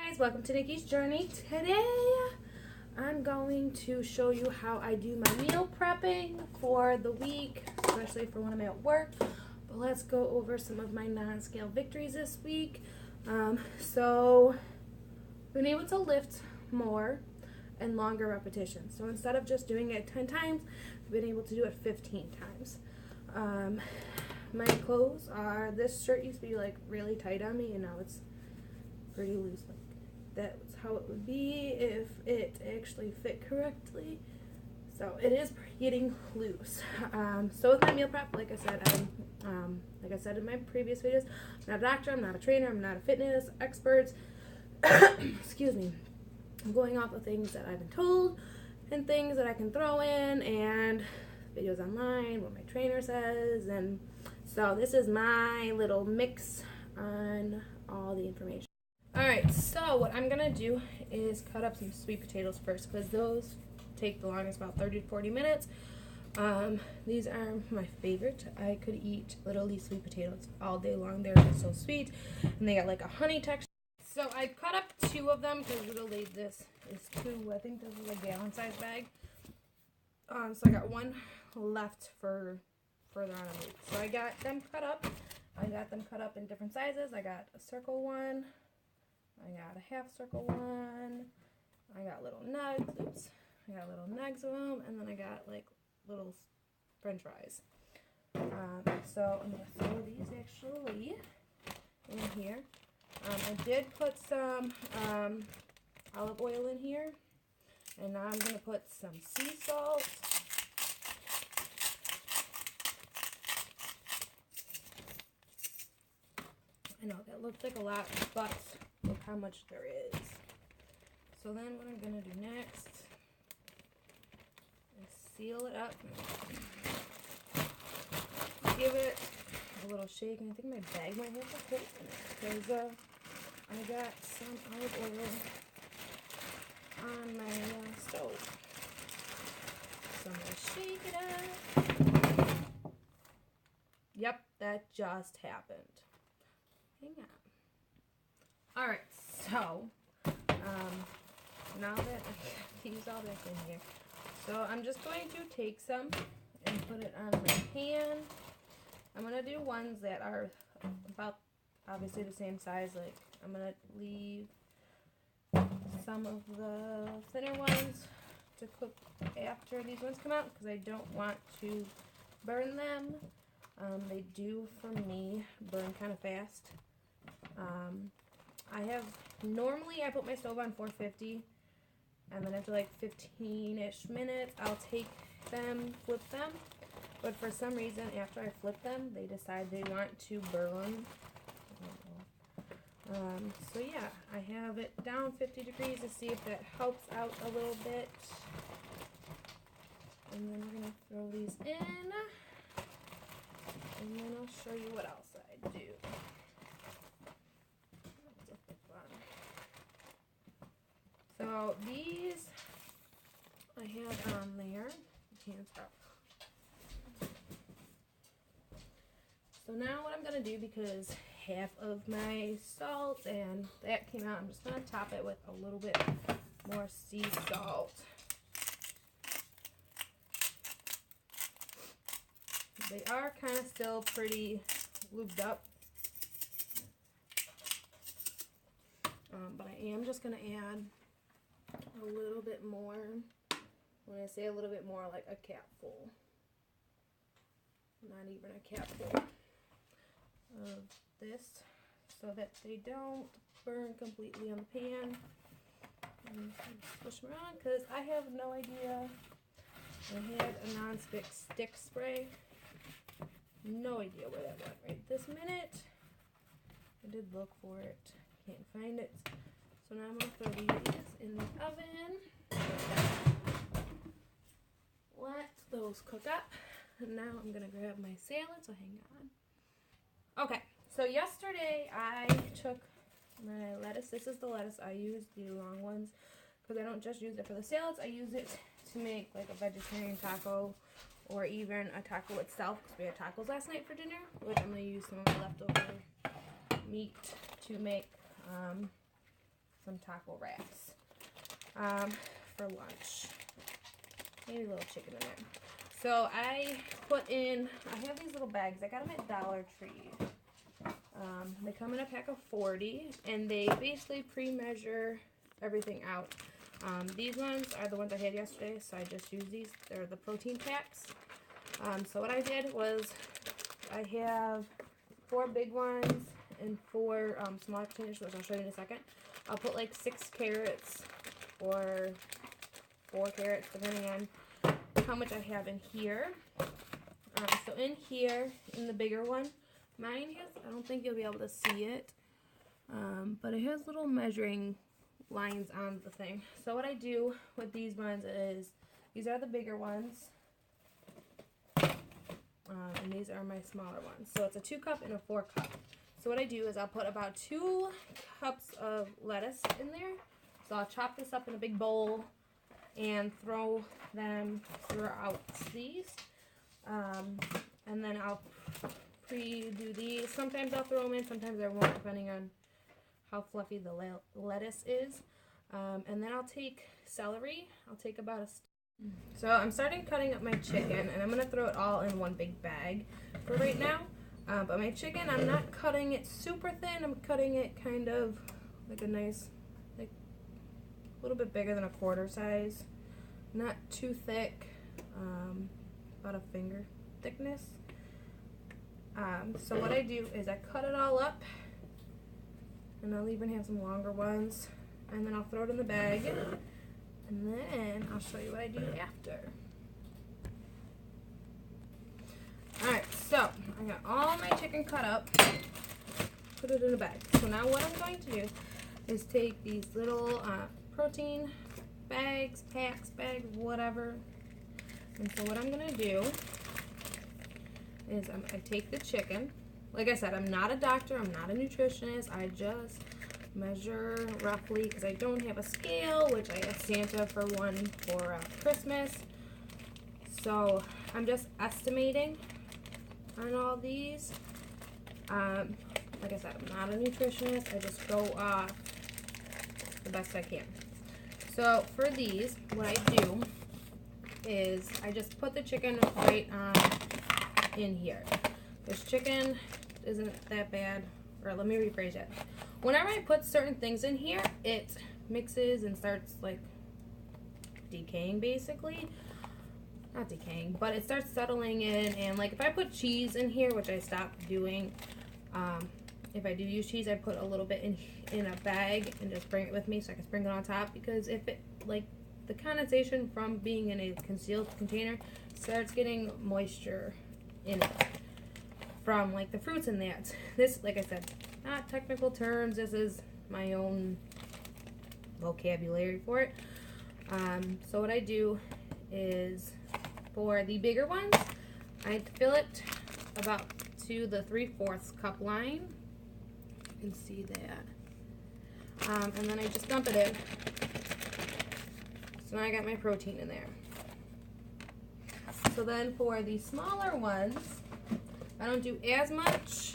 Guys, welcome to Nikki's Journey. Today I'm going to show you how I do my meal prepping for the week, especially for when I'm at work. But let's go over some of my non-scale victories this week. So I've been able to lift more and longer repetitions. So instead of just doing it 10 times, I've been able to do it 15 times. My clothes are, this shirt used to be like really tight on me and now it's pretty loose. Like that's how it would be if it actually fit correctly. So it is getting loose. So with my meal prep, like I said in my previous videos, I'm not a doctor, I'm not a trainer, I'm not a fitness expert. Excuse me. I'm going off of things that I've been told and things that I can throw in and videos online, what my trainer says, and so this is my little mix on all the information. Alright, so what I'm going to do is cut up some sweet potatoes first because those take the longest, about 30 to 40 minutes. These are my favorite. I could eat literally sweet potatoes all day long. They're so sweet and they got like a honey texture. So I cut up 2 of them because literally this is 2. I think this is a gallon size bag. So I got 1 left for further on in the week. So I got them cut up. I got them cut up in different sizes. I got a circle one. I got a half circle one. I got little nugs. Oops. I got little nugs of them. And then I got like little french fries. So I'm going to throw these actually in here. I did put some olive oil in here. And now I'm going to put some sea salt. I know that looks like a lot, but look how much there is. So then what I'm going to do next is seal it up. Give it a little shake. And I think my bag might have a hole in it because I got some olive oil on my stove. So I'm going to shake it up. Yep, that just happened. Hang on. Alright, so now that I use all this in here, so I'm just going to take some and put it on my pan. I'm going to do ones that are about obviously the same size. Like I'm going to leave some of the thinner ones to cook after these ones come out because I don't want to burn them. They do, for me, burn kind of fast. Normally I put my stove on 450 and then after like 15-ish minutes I'll take them, flip them, but for some reason after I flip them they decide they want to burn. So yeah, I have it down 50 degrees to see if that helps out a little bit. And then we're going to throw these in. And then I'll show you what else I do. So these I have on there. Hands up. So now what I'm going to do, because half of my salt and that came out, I'm just going to top it with a little bit more sea salt. They are kind of still pretty lubed up. But I am just going to add a little bit more. When I say a little bit more, like a capful. Not even a capful of this, so that they don't burn completely on the pan. And push them around because I have no idea. I had a non-stick stick spray. No idea where that went right this minute. I did look for it. Can't find it. So now I'm going to throw these in the oven. Let those cook up. And now I'm going to grab my salad, so hang on. Okay, so yesterday I took my lettuce. This is the lettuce I use, the long ones, because I don't just use it for the salads. I use it to make like a vegetarian taco or even a taco itself, because we had tacos last night for dinner, which I'm going to use some of my leftover meat to make some taco wraps for lunch. Maybe a little chicken in there. So I have these little bags. I got them at Dollar Tree. They come in a pack of 40, and they basically pre-measure everything out. These ones are the ones I had yesterday, so I just used these. They're the protein packs. So what I did was I have 4 big ones and 4 smaller containers, which I'll show you in a second. I'll put like 6 carrots or 4 carrots, depending on how much I have in here. So in here, in the bigger one, mine has, I don't think you'll be able to see it, but it has little measuring lines on the thing. So what I do with these ones is, these are the bigger ones, and these are my smaller ones. So it's a 2 cup and a 4 cup. So what I do is I'll put about 2 cups of lettuce in there. So I'll chop this up in a big bowl and throw them throughout these. And then I'll pre-do these. Sometimes I'll throw them in, sometimes I won't, depending on how fluffy the lettuce is. And then I'll take celery. I'll take about a So I'm starting cutting up my chicken, and I'm going to throw it all in one big bag for right now. But my chicken, I'm not cutting it super thin. I'm cutting it kind of like a nice, like a little bit bigger than a quarter size. Not too thick, about a finger thickness. So what I do is I cut it all up, and I'll even have some longer ones, and then I'll throw it in the bag, and then I'll show you what I do after. Alright, so I got all my chicken cut up, put it in a bag. So now what I'm going to do is take these little protein bags, packs, bags, whatever. And so what I'm going to do is I take the chicken. Like I said, I'm not a doctor, I'm not a nutritionist. I just measure roughly because I don't have a scale, which I asked Santa for one for Christmas. So I'm just estimating on all these. Like I said, I'm not a nutritionist. I just go off the best I can. So for these, what I do is I just put the chicken right on in here. This chicken isn't that bad, or let me rephrase it. Whenever I put certain things in here, it mixes and starts like decaying basically. Not decaying, but it starts settling in, and like if I put cheese in here, which I stopped doing, if I do use cheese, I put a little bit in a bag and just bring it with me so I can sprinkle it on top, because if it, like the condensation from being in a concealed container starts getting moisture in it from like the fruits in that. This, like I said, not technical terms, this is my own vocabulary for it. So what I do is, for the bigger ones, I fill it about to the 3/4 cup line. You can see that. And then I just dump it in. So now I got my protein in there. So then for the smaller ones, I don't do as much.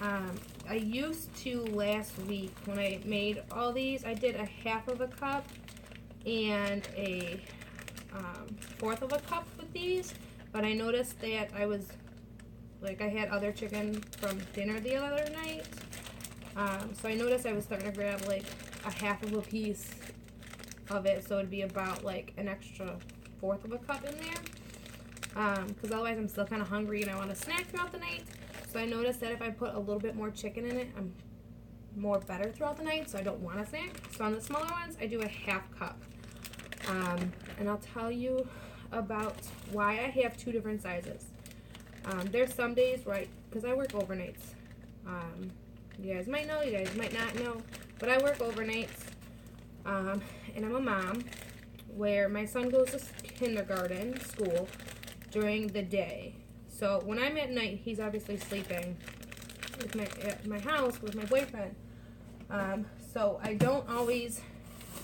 I used to last week when I made all these, I did a 1/2 cup and a 1/4 cup with these, but I noticed that I was like, I had other chicken from dinner the other night, so I noticed I was starting to grab like a 1/2 piece of it, so it'd be about like an extra 1/4 cup in there, because otherwise I'm still kind of hungry and I want to snack throughout the night. So I noticed that if I put a little bit more chicken in it, I'm more better throughout the night, so I don't want to snack. So on the smaller ones, I do a 1/2 cup. And I'll tell you about why I have 2 different sizes. There's some days, right, because I work overnights. You guys might know, you guys might not know, but I work overnights. And I'm a mom where my son goes to kindergarten school during the day. So when I'm at night, he's obviously sleeping at my house with my boyfriend. So I don't always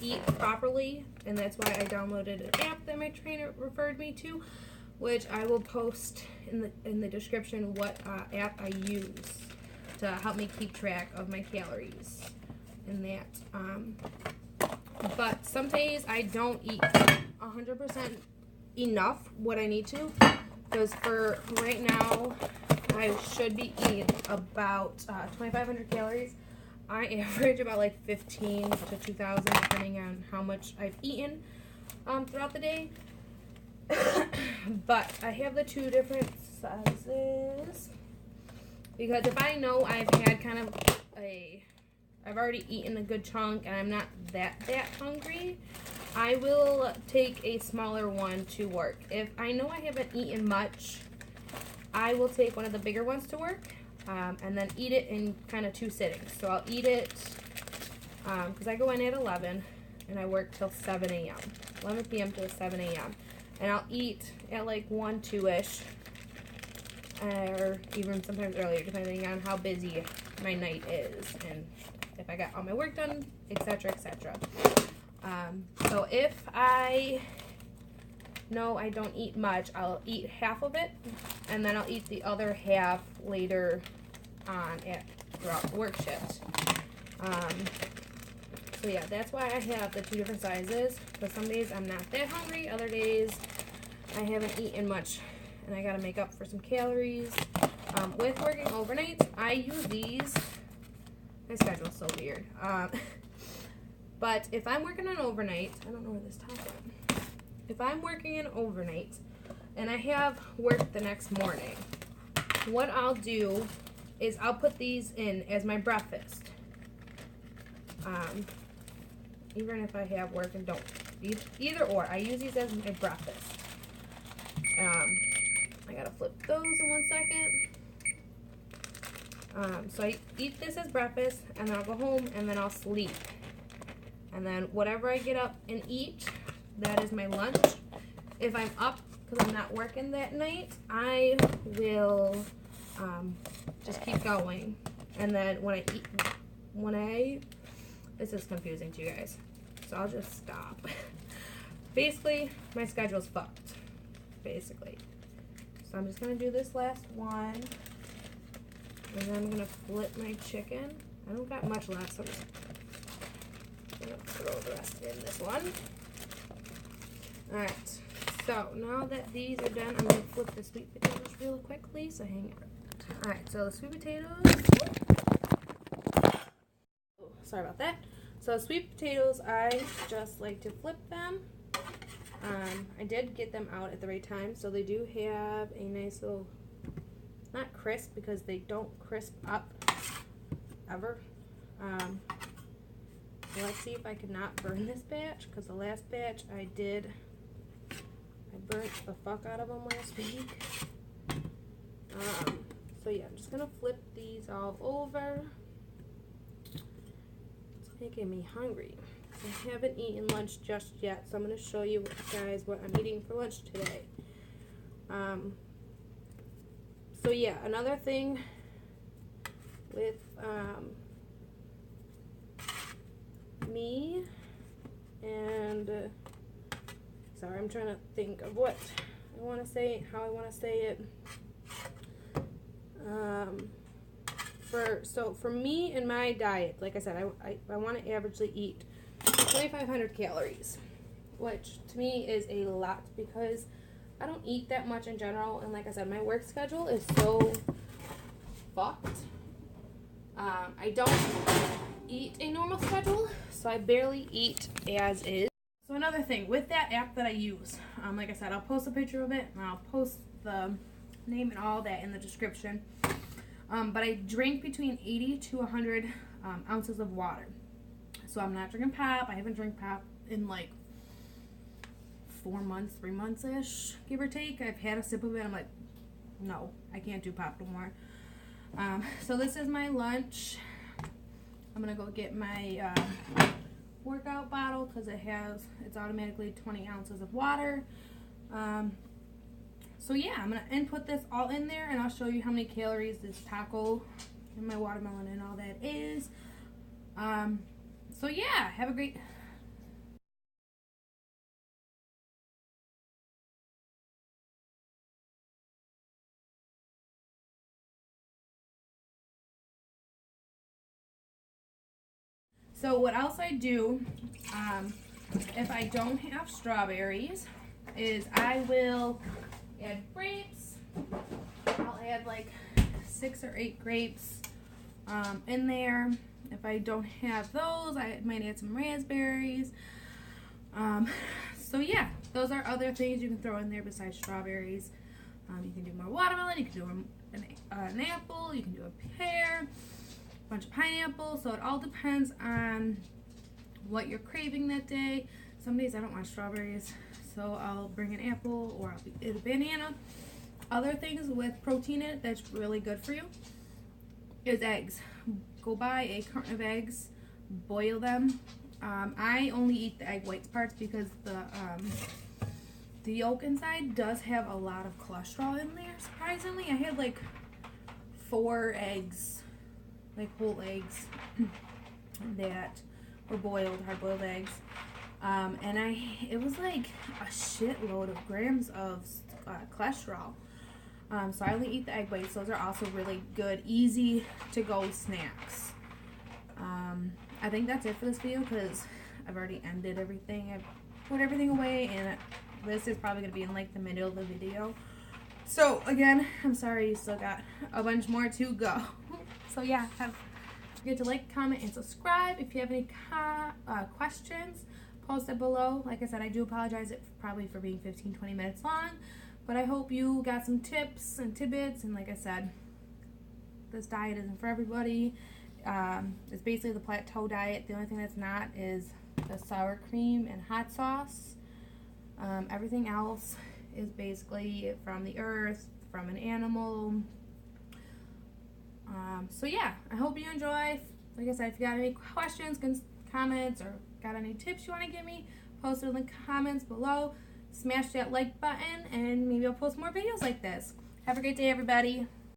eat properly, and that's why I downloaded an app that my trainer referred me to, which I will post in the description what app I use to help me keep track of my calories. in that. But some days I don't eat 100% enough what I need to, because for right now I should be eating about 2,500 calories. I average about like 15 to 2,000 depending on how much I've eaten throughout the day. But I have the two different sizes because if I know I've had kind of I've already eaten a good chunk and I'm not that hungry, I will take a smaller one to work. If I know I haven't eaten much, I will take one of the bigger ones to work and then eat it in kind of 2 sittings. So I'll eat it because I go in at 11 and I work till 7 a.m. 11 p.m. to 7 a.m. And I'll eat at like 1, 2-ish, or even sometimes earlier, depending on how busy my night is and if I got all my work done, etc., etc. So if I know I don't eat much, I'll eat half of it, and then I'll eat the other half later on throughout the work shift. So yeah, that's why I have the 2 different sizes, because some days I'm not that hungry, other days I haven't eaten much and I gotta make up for some calories. With working overnight, I use these. My schedule's so weird. But if I'm working an overnight, I don't know where this top went. If I'm working an overnight and I have work the next morning, what I'll do is I'll put these in as my breakfast. Even if I have work and don't. Either or. I use these as my breakfast. I gotta flip those in 1 second. So I eat this as breakfast, and then I'll go home, and then I'll sleep. And then whatever I get up and eat, that is my lunch. If I'm up because I'm not working that night, I will just keep going. And then this is confusing to you guys, so I'll just stop. Basically, my schedule's fucked. Basically. So I'm just going to do this last one. And then I'm going to flip my chicken. I don't got much left, so I'm just going to throw the rest in this one. Alright. So now that these are done, I'm going to flip the sweet potatoes real quickly, so hang on. Alright, so the sweet potatoes. Oh, sorry about that. So sweet potatoes, I just like to flip them. I did get them out at the right time, so they do have a nice little, not crisp because they don't crisp up ever. Let's see if I could not burn this batch, because the last batch I burnt the fuck out of them last week. So yeah, I'm just gonna flip these all over. It's making me hungry. I haven't eaten lunch just yet, so I'm going to show you guys what I'm eating for lunch today. So yeah, another thing with me and sorry, I'm trying to think of what I want to say, how I want to say it. For me and my diet, like I said, I want to averagely eat 2,500 calories, which to me is a lot because I don't eat that much in general, and like I said, my work schedule is so fucked. I don't eat a normal schedule, so I barely eat as is. So another thing, with that app that I use, like I said, I'll post a picture of it, and I'll post the name and all that in the description. But I drink between 80 to 100 ounces of water. So I'm not drinking pop. I haven't drank pop in like 4 months, 3 months-ish, give or take. I've had a sip of it. I'm like, no, I can't do pop no more. So this is my lunch. I'm going to go get my workout bottle because it's automatically 20 ounces of water. So yeah, I'm going to input this all in there, and I'll show you how many calories this taco and my watermelon and all that is. So yeah, have a great... So what else I do, if I don't have strawberries, is I will add grapes. I'll add like 6 or 8 grapes in there. If I don't have those, I might add some raspberries. So yeah, those are other things you can throw in there besides strawberries. You can do more watermelon, you can do an apple, you can do a pear, a bunch of pineapple. So it all depends on what you're craving that day. Some days I don't want strawberries, so I'll bring an apple or I'll eat a banana. Other things with protein in it that's really good for you is eggs. Go buy a carton of eggs, boil them. I only eat the egg whites parts because the yolk inside does have a lot of cholesterol in there. Surprisingly, I had like 4 eggs, like whole eggs that were boiled, hard-boiled eggs, and it was like a shitload of grams of cholesterol. So I only eat the egg whites. Those are also really good, easy to go snacks. I think that's it for this video because I've already ended everything. I've put everything away, and this is probably going to be in like the middle of the video. So again, I'm sorry, you still got a bunch more to go. So yeah, don't forget to like, comment, and subscribe. If you have any questions, post it below. Like I said, I do apologize probably for being 15-20 minutes long, but I hope you got some tips and tidbits. And like I said, this diet isn't for everybody. It's basically the plateau diet. The only thing that's not is the sour cream and hot sauce. Everything else is basically from the earth, from an animal. So yeah, I hope you enjoy. Like I said, if you got any questions, comments, or got any tips you want to give me, post it in the comments below. Smash that like button, and maybe I'll post more videos like this. Have a great day, everybody.